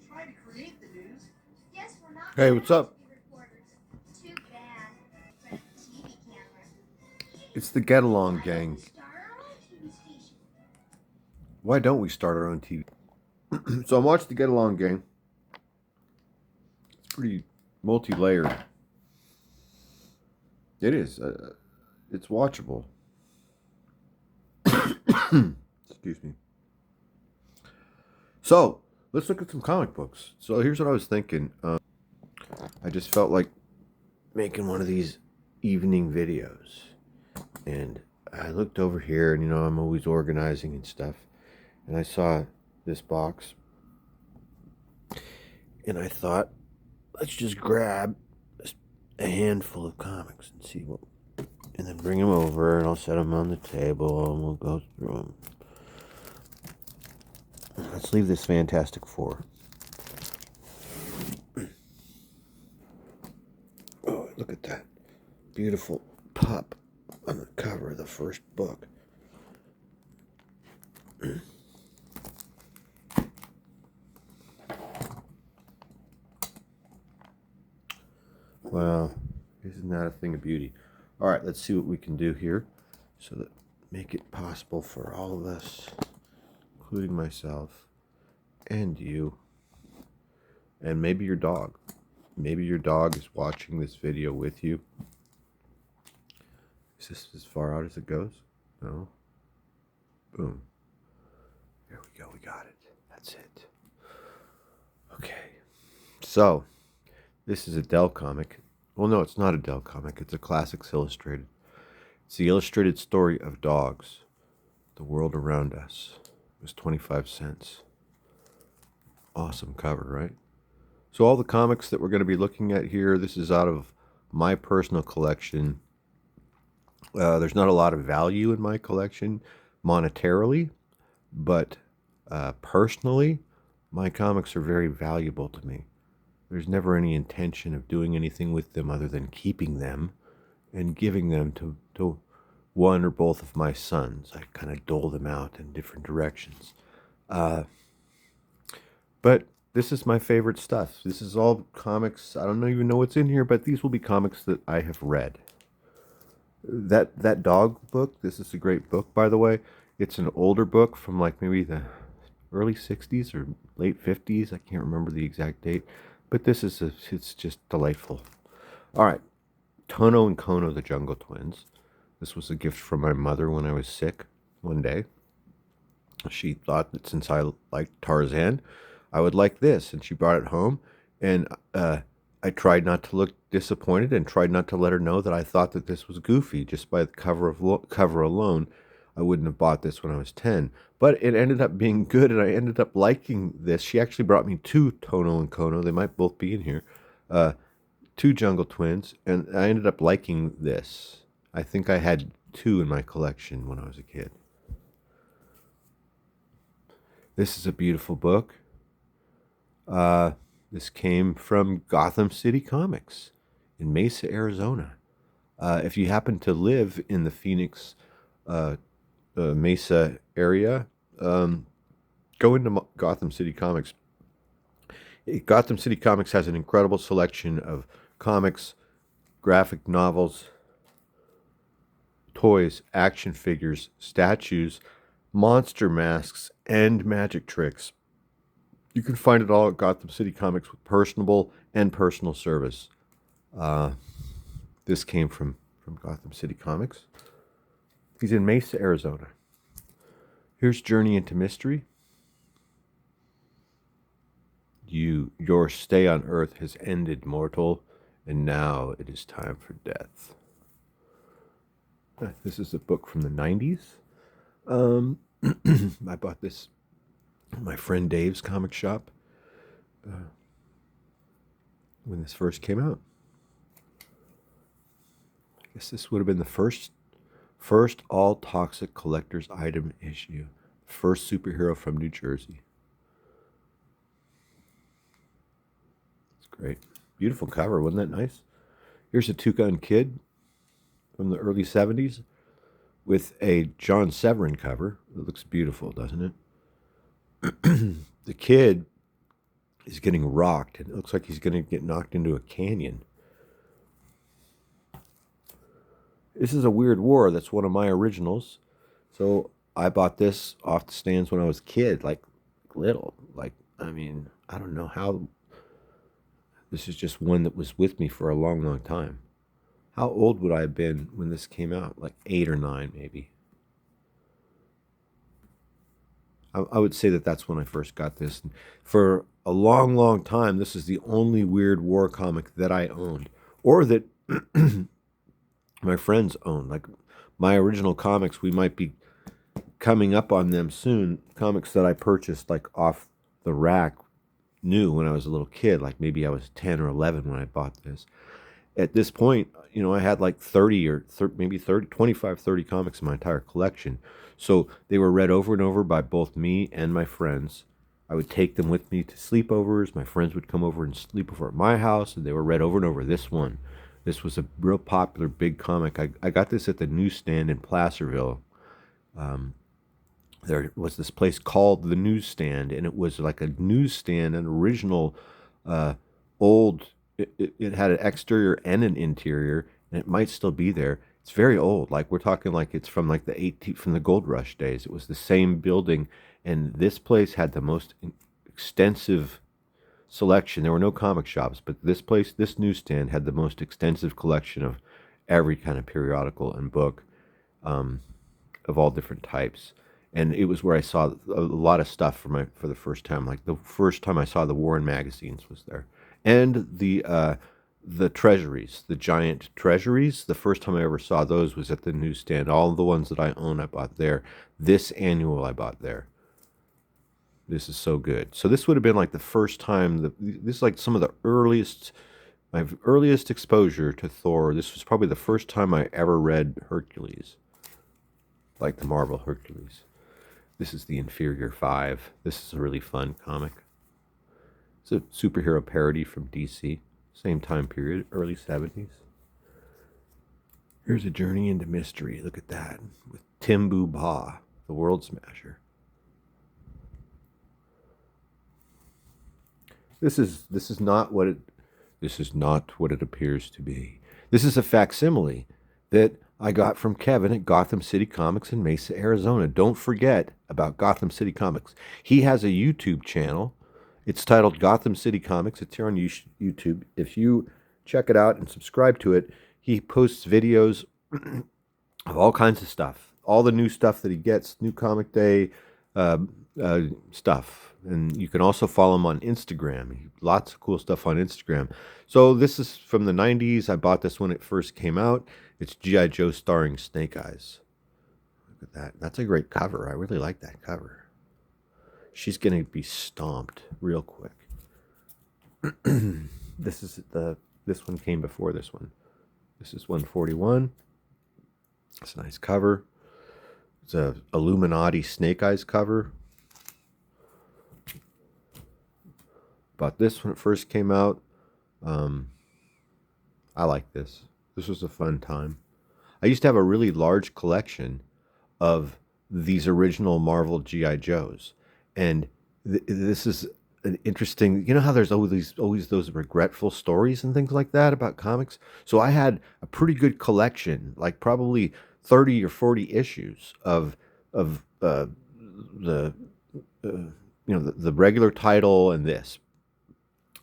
Try to create the news. Yes, we're not Hey, what's trying to up? be reporters. Too bad. But TV camera. It's the Get Along Why don't we Gang. start our own TV station? Why don't we start our own TV? So I'm watching the Get Along Gang. It's pretty multi-layered. It is. It's watchable. Excuse me. So let's look at some comic books. So here's what I was thinking. I just felt like making one of these evening videos, and I looked over here, and I'm always organizing and stuff, and I saw this box, and I thought, let's just grab a handful of comics and see what, and then bring them over, and I'll set them on the table, and we'll go through them. Let's leave this Fantastic Four. Oh, look at that beautiful pup on the cover of the first book. Wow, isn't that a thing of beauty? All right, let's see what we can do here so that make it possible for all of us, including myself and you, and maybe your dog. Maybe your dog is watching this video with you. Is this as far out as it goes? No. Boom. There we go. We got it. That's it. Okay. So, this is a Dell comic. Well, no, it's not a Dell comic. It's a Classics Illustrated. It's the illustrated story of dogs, the world around us. It was 25 cents. Awesome cover, right? So all the comics that we're going to be looking at here, this is out of my personal collection. There's not a lot of value in my collection monetarily, but personally, my comics are very valuable to me. There's never any intention of doing anything with them other than keeping them and giving them to one or both of my sons. I kind of dole them out in different directions. But this is my favorite stuff. This is all comics. I don't even know what's in here, but these will be comics that I have read. That dog book, this is a great book, by the way. It's an older book from like maybe the early 60s or late 50s. I can't remember the exact date, but it's just delightful. All right, Tono and Kono, the Jungle Twins. This was a gift from my mother when I was sick one day. She thought that since I liked Tarzan, I would like this, and she brought it home, and I tried not to look disappointed and tried not to let her know that I thought that this was goofy. Just by the cover alone, I wouldn't have bought this when I was 10. But it ended up being good, and I ended up liking this. She actually brought me two Tono and Kono. They might both be in here. Two Jungle Twins, and I ended up liking this. I think I had two in my collection when I was a kid. This is a beautiful book. This came from Gotham City Comics in Mesa, Arizona. If you happen to live in the Phoenix, Mesa area, go into Gotham City Comics. Gotham City Comics has an incredible selection of comics, graphic novels, toys, action figures, statues, monster masks, and magic tricks. You can find it all at Gotham City Comics with personable and personal service. This came from Gotham City Comics. He's in Mesa, Arizona. Here's Journey into Mystery. Your stay on Earth has ended, mortal, and now it is time for death. This is a book from the 90s. I bought this at my friend Dave's comic shop when this first came out. I guess this would have been the first all toxic collector's item issue. First superhero from New Jersey. It's great. Beautiful cover, wasn't that nice? Here's a Two-Gun Kid from the early 70s with a John Severin cover. It looks beautiful, doesn't it? The kid He's getting rocked, and it looks like he's going to get knocked into a canyon. This is a Weird War. That's one of my originals. So I bought this off the stands when I was a kid, like little. Like, I mean, I don't know how. This is just one that was with me for a long, long time. How old would I have been when this came out? Like 8 or 9, maybe. I would say that that's when I first got this. And for a long, long time, this is the only Weird War comic that I owned, or that my friends owned. Like my original comics, we might be coming up on them soon. Comics that I purchased like off the rack, new when I was a little kid. Like maybe I was 10 or 11 when I bought this. At this point, I had like 30 or maybe 30, 25, 30 comics in my entire collection. So they were read over and over by both me and my friends. I would take them with me to sleepovers. My friends would come over and sleep over at my house, and they were read over and over. This one. This was a real popular big comic. I got this at the newsstand in Placerville. There was this place called the Newsstand, and it was like a newsstand, an original old. It had an exterior and an interior, and it might still be there. It's very old. Like we're talking like it's from like from the Gold Rush days. It was the same building, and this place had the most extensive selection. There were no comic shops, but this newsstand had the most extensive collection of every kind of periodical and book, of all different types. And it was where I saw a lot of stuff for the first time. Like the first time I saw the Warren magazines was there, and the treasuries, the giant treasuries. The first time I ever saw those was at the newsstand. All the ones that I own, I bought there. This annual, I bought there. This is so good. So this would have been like the first time. This is like some of the my earliest exposure to Thor. This was probably the first time I ever read Hercules, like the Marvel Hercules. This is the Inferior Five. This is a really fun comic. It's a superhero parody from DC. Same time period, early 70s. Here's a journey into mystery. Look at that. With Timbu Ba, the World Smasher. This is not what it appears to be. This is a facsimile that I got from Kevin at Gotham City Comics in Mesa, Arizona. Don't forget about Gotham City Comics. He has a YouTube channel. It's titled Gotham City Comics. It's here on YouTube. If you check it out and subscribe to it, he posts videos of all kinds of stuff. All the new stuff that he gets, new comic day stuff. And you can also follow him on Instagram. Lots of cool stuff on Instagram. So this is from the 90s. I bought this when it first came out. It's G.I. Joe starring Snake Eyes. Look at that. That's a great cover. I really like that cover. She's going to be stomped real quick. This one came before this one. This is 141. It's a nice cover. It's a Illuminati Snake Eyes cover. Bought this when it first came out. I like this. This was a fun time. I used to have a really large collection of these original Marvel G.I. Joes. And this is an interesting, how there's always those regretful stories and things like that about comics. So I had a pretty good collection, like probably 30 or 40 issues of the regular title and this.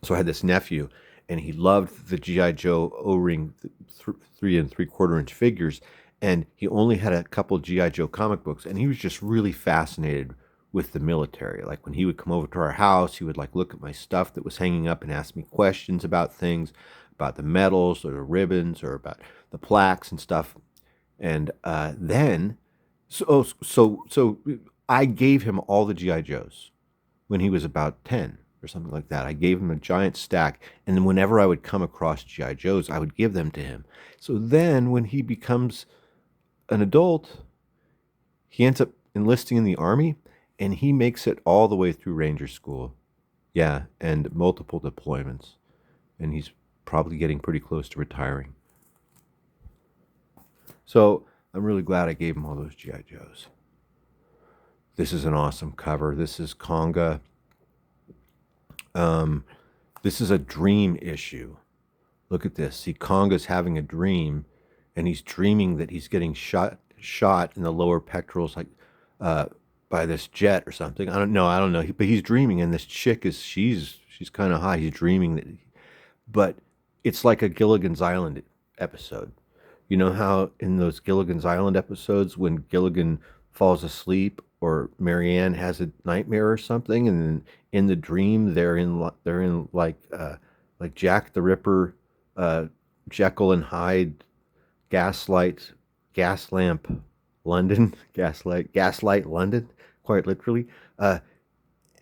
So I had this nephew, and he loved the G.I. Joe O-ring 3 3/4 inch figures, and he only had a couple G.I. Joe comic books, and he was just really fascinated with the military. Like when he would come over to our house, he would like look at my stuff that was hanging up and ask me questions about things, about the medals or the ribbons or about the plaques and stuff. And then, so I gave him all the G.I. Joes when he was about 10 or something like that. I gave him a giant stack, and then whenever I would come across G.I. Joes, I would give them to him. So then when he becomes an adult, he ends up enlisting in the Army, and he makes it all the way through Ranger School. Yeah, and multiple deployments. And he's probably getting pretty close to retiring. So I'm really glad I gave him all those G.I. Joes. This is an awesome cover. This is Konga This is a dream issue. Look at this. See, Konga's having a dream, and he's dreaming that he's getting shot in the lower pectorals, like by this jet or something. I don't know. I don't know. But he's dreaming, and this chick is she's kind of high. He's dreaming that, but it's like a Gilligan's Island episode. You know how in those Gilligan's Island episodes when Gilligan falls asleep or Marianne has a nightmare or something, and then in the dream they're in like Jack the Ripper, Jekyll and Hyde, gaslight, gas lamp, London, gaslight London, quite literally.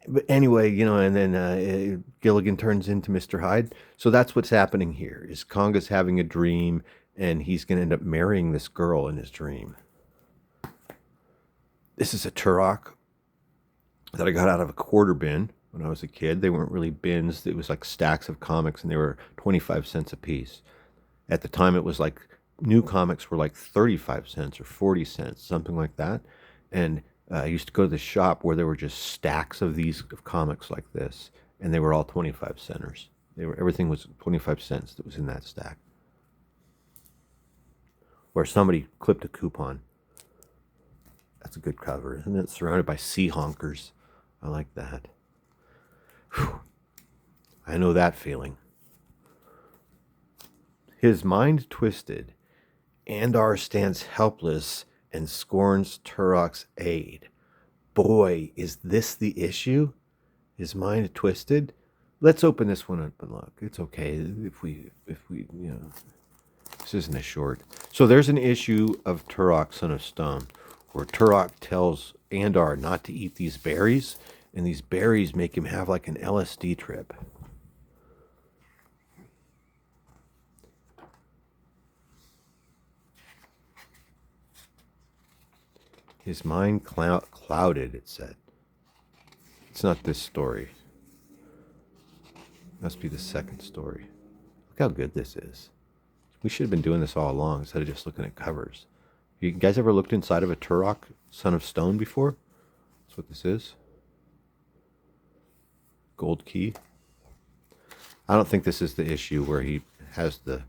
But anyway, and then Gilligan turns into Mr. Hyde. So that's what's happening here. Is Konga's having a dream, and he's going to end up marrying this girl in his dream. This is a Turok that I got out of a quarter bin when I was a kid. They weren't really bins. It was like stacks of comics, and they were 25 cents a piece. At the time, it was like new comics were like 35 cents or 40 cents, something like that. And I used to go to the shop where there were just stacks of these of comics like this, and they were all 25 centers. Everything was 25 cents that was in that stack. Where somebody clipped a coupon. That's a good cover, isn't it? Surrounded by sea honkers. I like that. Whew. I know that feeling. His mind twisted, Andar stands helpless and scorns Turok's aid. Boy, is this the issue? His mind twisted? Let's open this one up and look. It's okay if we, this isn't a short. So there's an issue of Turok, Son of Stone, where Turok tells Andar not to eat these berries, and these berries make him have like an LSD trip. His mind clouded, it said. It's not this story. Must be the second story. Look how good this is. We should have been doing this all along instead of just looking at covers. You guys ever looked inside of a Turok, Son of Stone before? That's what this is. Gold key. I don't think this is the issue where he has the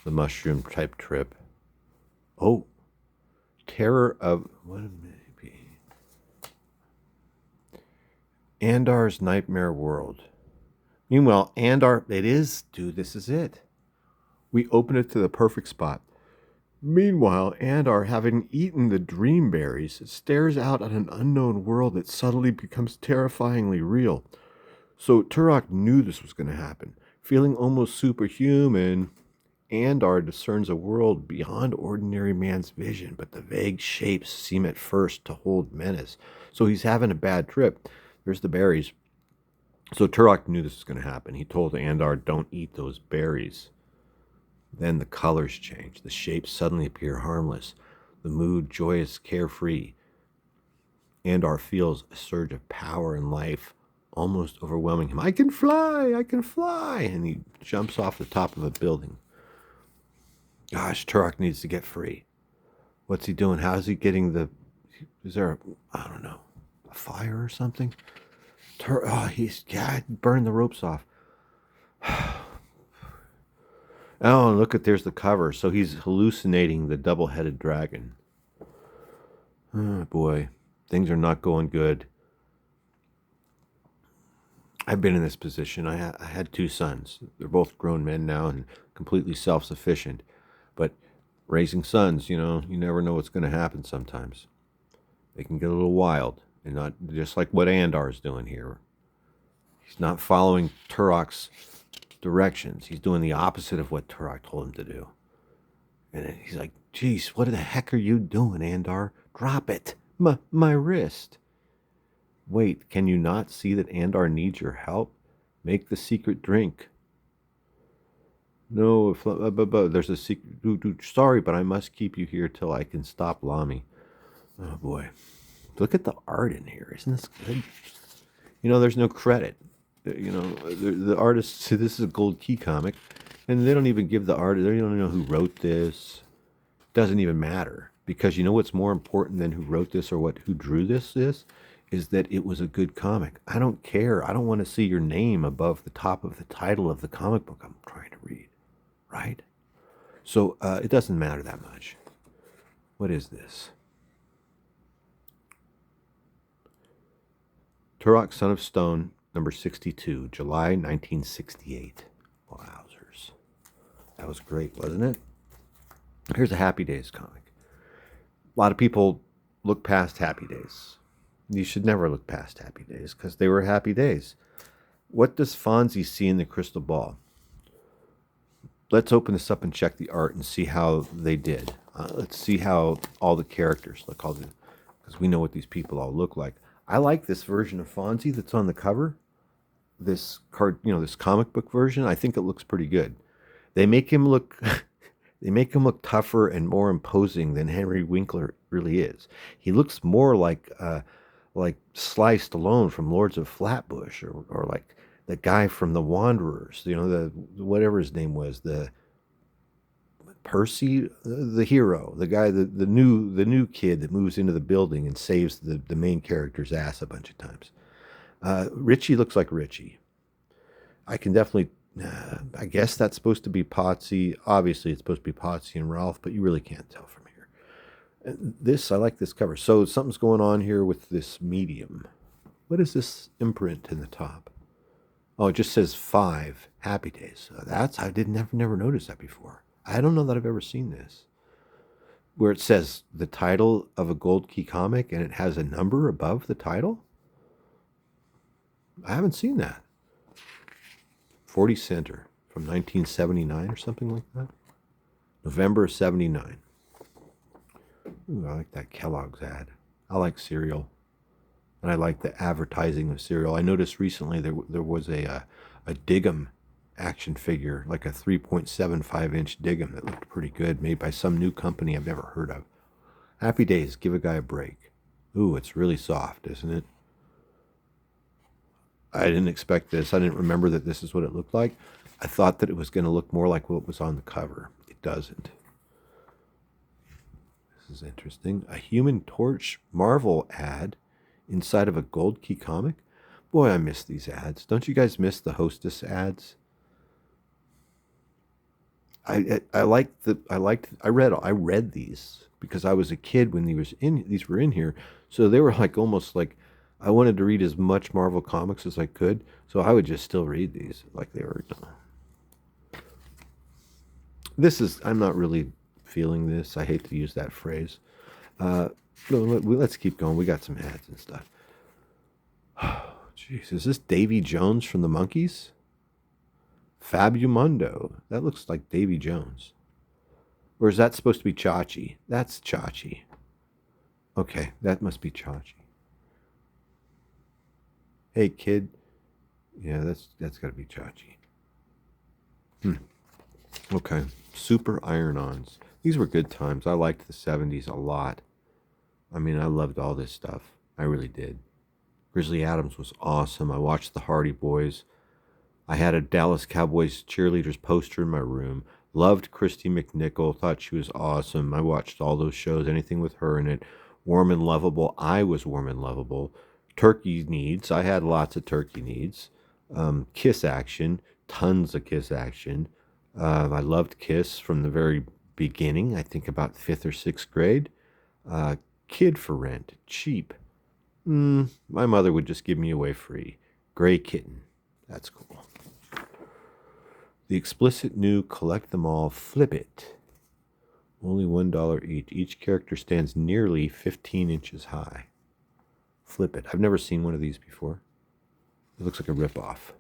mushroom type trip. Oh. Terror of what it may be. Andar's Nightmare World. Meanwhile, Andar, it is, dude, this is it. We open it to the perfect spot. Meanwhile, Andar, having eaten the dream berries, stares out at an unknown world that suddenly becomes terrifyingly real. So Turok knew this was going to happen. Feeling almost superhuman, Andar discerns a world beyond ordinary man's vision, but the vague shapes seem at first to hold menace. So he's having a bad trip. There's the berries. So Turok knew this was going to happen. He told Andar, don't eat those berries. Then the colors change. The shapes suddenly appear harmless. The mood joyous, carefree. Andar feels a surge of power and life almost overwhelming him. I can fly! I can fly! And he jumps off the top of a building. Gosh, Turok needs to get free. What's he doing? How's he getting the... Is there I don't know, a fire or something? He's burned the ropes off. Oh, look at, there's the cover. So he's hallucinating the double-headed dragon. Oh, boy. Things are not going good. I've been in this position. I had two sons. They're both grown men now and completely self-sufficient. But raising sons, you never know what's going to happen sometimes. They can get a little wild. And not just like what Andar's doing here. He's not following Turok's directions. He's doing the opposite of what Turok told him to do. And he's like, geez, what the heck are you doing, Andar? Drop it. My wrist. Wait, can you not see that Andar needs your help? Make the secret drink. No, there's a secret. Sorry, but I must keep you here till I can stop Lami. Oh, boy. Look at the art in here. Isn't this good? There's no credit. The artists, this is a Gold Key comic, and they don't even give the artist, they don't know who wrote this. Doesn't even matter, because you know what's more important than who wrote this or who drew this is is that it was a good comic. I don't care. I don't want to see your name above the top of the title of the comic book I'm trying to read, right? So it doesn't matter that much. What is this? Turok, Son of Stone, number 62, July 1968. Wowzers. That was great, wasn't it? Here's a Happy Days comic. A lot of people look past Happy Days. You should never look past Happy Days because they were happy days. What does Fonzie see in the crystal ball? Let's open this up and check the art and see how they did. Let's see how all the characters look, because we know what these people all look like. I like this version of Fonzie that's on the cover. This this comic book version. I think it looks pretty good. They make him look, they make him look tougher and more imposing than Henry Winkler really is. He looks more like Sly Stallone from Lords of Flatbush, or like the guy from The Wanderers. The whatever his name was, the Percy, the hero, the guy, the new kid that moves into the building and saves the main character's ass a bunch of times. Richie looks like Richie. I can definitely, I guess that's supposed to be Potsy. Obviously, it's supposed to be Potsy and Ralph, but you really can't tell from here. I like this cover. So something's going on here with this medium. What is this imprint in the top? Oh, it just says 5 Happy Days. I didn't never noticed that before. I don't know that I've ever seen this, where it says the title of a Gold Key comic and it has a number above the title. I haven't seen that. 40 Center from 1979 or something like that. November 79. Ooh, I like that Kellogg's ad. I like cereal. And I like the advertising of cereal. I noticed recently there was a Diggum action figure, like a 3.75-inch Diggum that looked pretty good, made by some new company I've never heard of. Happy Days, give a guy a break. Ooh, it's really soft, isn't it? I didn't expect this. I didn't remember that this is what it looked like. I thought that it was going to look more like what was on the cover. It doesn't. This is interesting. A Human Torch Marvel ad inside of a Gold Key comic. Boy, I miss these ads. Don't you guys miss the Hostess ads? I read these because I was a kid when these were in here. So they were like almost like I wanted to read as much Marvel comics as I could. So I would just still read these like they were. I'm not really feeling this. I hate to use that phrase. Let's keep going. We got some ads and stuff. Jeez, is this Davy Jones from the Monkees? Fabuloso. That looks like Davy Jones. Or is that supposed to be Chachi? That's Chachi. Okay, that must be Chachi. Hey, kid. Yeah, that's got to be Chachi. Okay. Super Iron-Ons. These were good times. I liked the 70s a lot. I mean, I loved all this stuff. I really did. Grizzly Adams was awesome. I watched the Hardy Boys. I had a Dallas Cowboys cheerleaders poster in my room. Loved Christy McNichol. Thought she was awesome. I watched all those shows, anything with her in it. Warm and Lovable. I was Warm and Lovable. Turkey Needs. I had lots of Turkey Needs. Kiss action. Tons of Kiss action. I loved Kiss from the very beginning. I think about 5th or 6th grade. Kid for Rent. Cheap. My mother would just give me away free. Gray Kitten. That's cool. The explicit new Collect Them All Flip It. Only $1 each. Each character stands nearly 15 inches high. Flip It. I've never seen one of these before. It looks like a ripoff.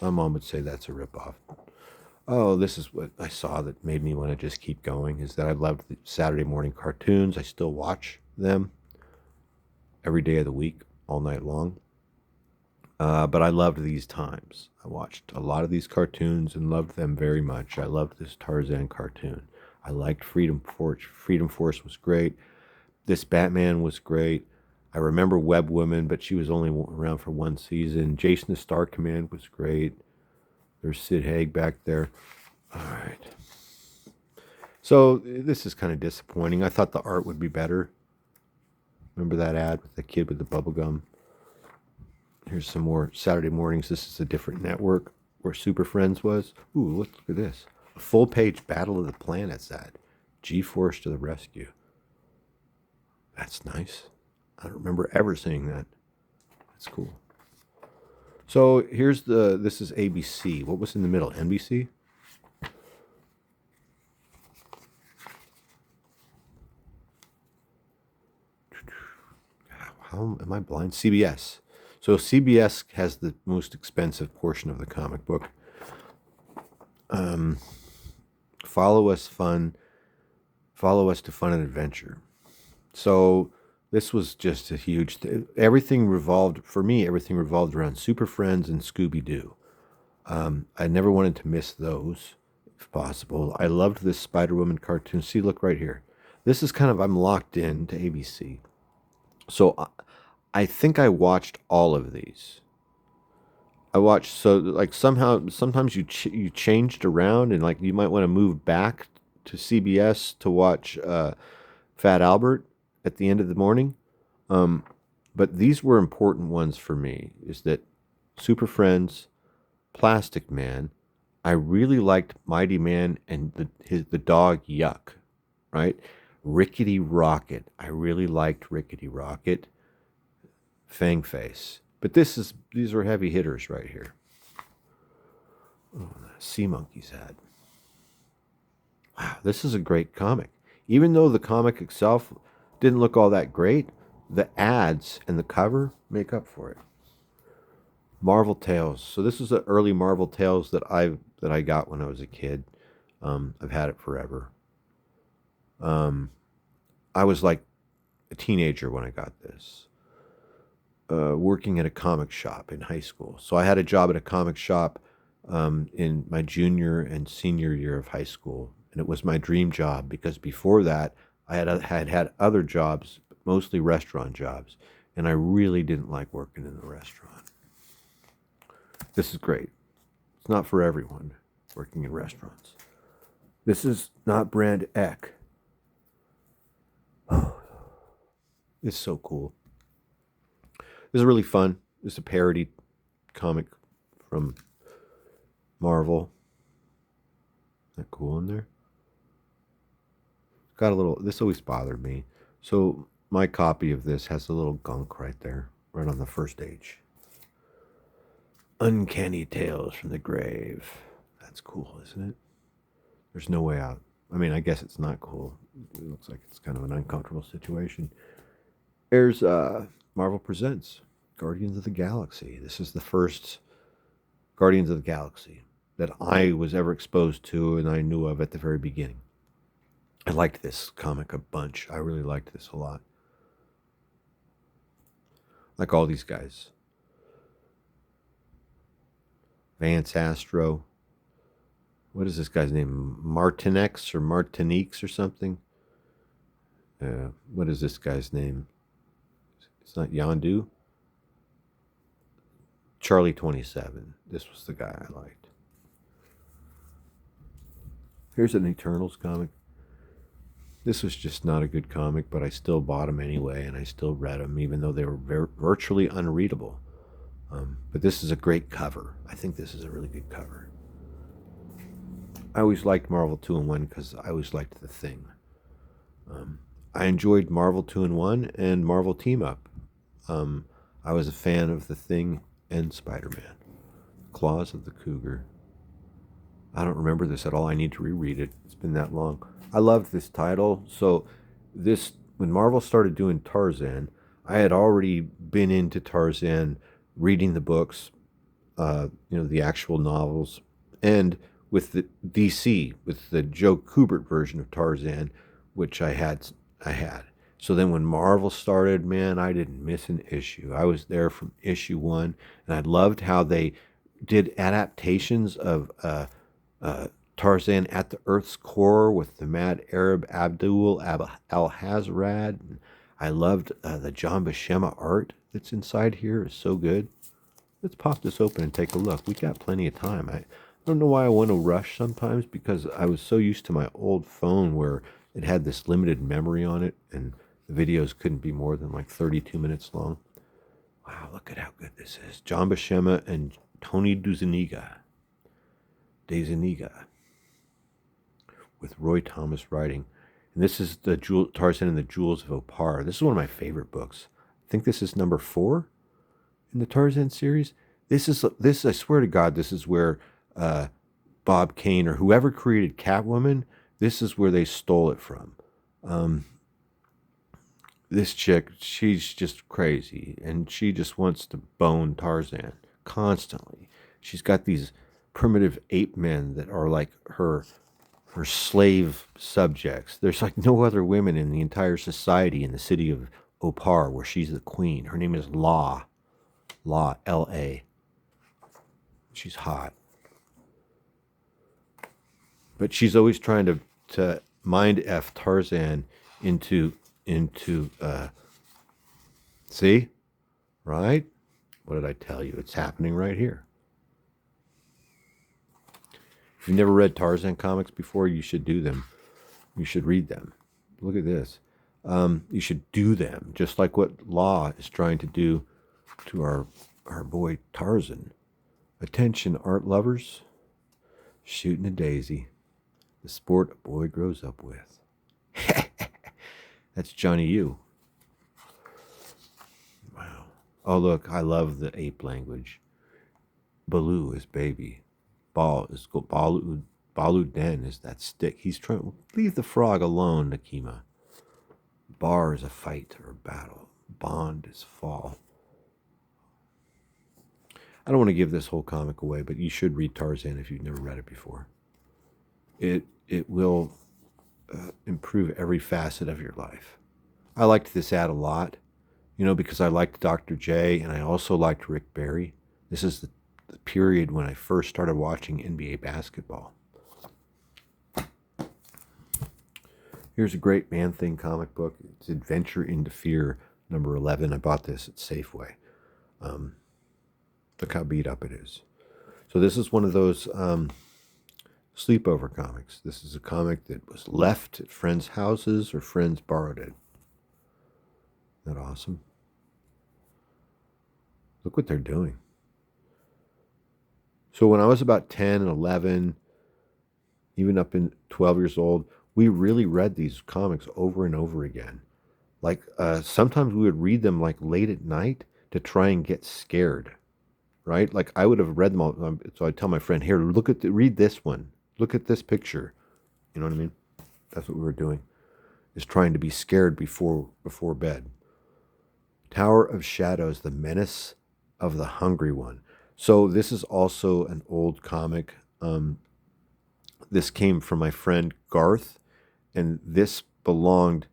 My mom would say that's a ripoff. Oh, this is what I saw that made me want to just keep going, is that I loved the Saturday morning cartoons. I still watch them every day of the week, all night long. But I loved these times. I watched a lot of these cartoons and loved them very much. I loved this Tarzan cartoon. I liked Freedom Force. Freedom Force was great. This Batman was great. I remember Web Woman, but she was only around for one season. Jason the Star Command was great. There's Sid Haig back there. All right. So this is kind of disappointing. I thought the art would be better. Remember that ad with the kid with the bubble gum? Here's some more Saturday mornings. This is a different network where Super Friends was. Ooh, look at this. A full-page Battle of the Planets ad. G-Force to the rescue. That's nice. I don't remember ever seeing that. That's cool. So here's this is ABC. What was in the middle? NBC? How am I blind? CBS. So CBS has the most expensive portion of the comic book. Follow Us to Fun and Adventure. So this was just a huge everything revolved around Super Friends and Scooby-Doo. I never wanted to miss those if possible. I loved this Spider-Woman cartoon. See, look right here. This is kind of, I'm locked in to ABC. So I think I watched all of these. I watched, so like somehow sometimes you changed around, and like you might want to move back to CBS to watch Fat Albert at the end of the morning. But these were important ones for me. Is that Super Friends, Plastic Man. I really liked Mighty Man and the dog Yuck, right? Rickety Rocket. I really liked Rickety Rocket. Fang Face. But these are heavy hitters right here. Oh, Sea Monkeys ad. Wow, this is a great comic. Even though the comic itself didn't look all that great, the ads and the cover make up for it. Marvel Tales. So this is the early Marvel Tales that I got when I was a kid. I've had it forever. I was like a teenager when I got this. Working at a comic shop in high school. So I had a job at a comic shop in my junior and senior year of high school. And it was my dream job because before that, I had other jobs, mostly restaurant jobs. And I really didn't like working in the restaurant. This is great. It's not for everyone working in restaurants. This is not Brand Eck. It's so cool. This is really fun. It's a parody comic from Marvel. Isn't that cool in there? Got a little, this always bothered me. So my copy of this has a little gunk right there, right on the first page. Uncanny Tales from the Grave. That's cool, isn't it? There's no way out. I mean, I guess it's not cool. It looks like it's kind of an uncomfortable situation. There's Marvel Presents Guardians of the Galaxy. This is the first Guardians of the Galaxy that I was ever exposed to and I knew of at the very beginning. I liked this comic a bunch. I really liked this a lot. Like all these guys. Vance Astro. What is this guy's name? Martinex or Martiniques or something? What is this guy's name? It's not Yondu. Charlie 27. This was the guy I liked. Here's an Eternals comic. This was just not a good comic, but I still bought them anyway, and I still read them, even though they were virtually unreadable. But this is a great cover. I think this is a really good cover. I always liked Marvel 2-in-1 because I always liked The Thing. I enjoyed Marvel 2-in-1 and Marvel Team Up. I was a fan of The Thing and Spider-Man. Claws of the Cougar. I don't remember this at all. I need to reread it. It's been that long. I loved this title. So this, when Marvel started doing Tarzan, I had already been into Tarzan, reading the books, the actual novels, and with the DC, with the Joe Kubert version of Tarzan, which I had. So then when Marvel started, man, I didn't miss an issue. I was there from issue 1, and I loved how they did adaptations of Tarzan at the Earth's Core with the mad Arab Abdul Al-Hazrad. I loved the John Buscema art that's inside here. Is so good. Let's pop this open and take a look. We got plenty of time. I don't know why I want to rush sometimes, because I was so used to my old phone where it had this limited memory on it, and The videos couldn't be more than like 32 minutes long. Wow, look at how good this is. John Buscema and Tony DeZuniga, with Roy Thomas writing. And this is the Tarzan and the Jewels of Opar. This is one of my favorite books. I think this is number 4 in the Tarzan series. This I swear to God, this is where Bob Kane or whoever created Catwoman, this is where they stole it from. This chick, she's just crazy, and she just wants to bone Tarzan constantly. She's got these primitive ape men that are like her slave subjects. There's like no other women in the entire society in the city of Opar where she's the queen. Her name is La, L-A. She's hot. But she's always trying to mind F Tarzan into see? Right? What did I tell you? It's happening right here. If you've never read Tarzan comics before, you should do them. You should read them. Look at this. You should do them, just like what Law is trying to do to our boy Tarzan. Attention, art lovers. Shooting a daisy. The sport a boy grows up with. That's Johnny U. Wow. Oh, look, I love the ape language. Baloo is baby. Bal is Balu Den is that stick. He's trying. Leave the frog alone, Nakima. Bar is a fight or a battle. Bond is fall. I don't want to give this whole comic away, but you should read Tarzan if you've never read it before. It will improve every facet of your life. I liked this ad a lot, because I liked Dr. J and I also liked Rick Barry. This is the period when I first started watching NBA basketball. Here's a great Man-Thing comic book. It's Adventure into Fear, number 11. I bought this at Safeway. Look how beat up it is. So this is one of those sleepover comics. This is a comic that was left at friends' houses or friends borrowed it. Isn't that awesome? Look what they're doing. So when I was about 10 and 11, even up in 12 years old, we really read these comics over and over again. Like sometimes we would read them like late at night to try and get scared, right? Like I would have read them all. So I'd tell my friend, here, read this one. Look at this picture. You know what I mean? That's what we were doing, is trying to be scared before bed. Tower of Shadows, the Menace of the Hungry One. So this is also an old comic. This came from my friend Garth, and this belonged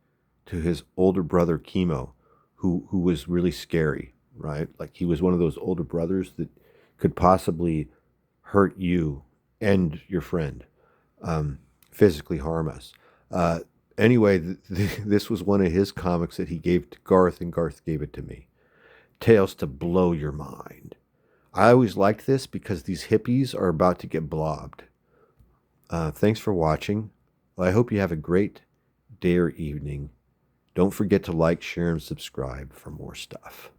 to his older brother Chemo, who was really scary, right? Like he was one of those older brothers that could possibly hurt you and your friend, physically harm us. Anyway, this was one of his comics that he gave to Garth, and Garth gave it to me. Tales to blow your mind. I always liked this because these hippies are about to get blobbed. Thanks for watching. Well, I hope you have a great day or evening. Don't forget to like, share, and subscribe for more stuff.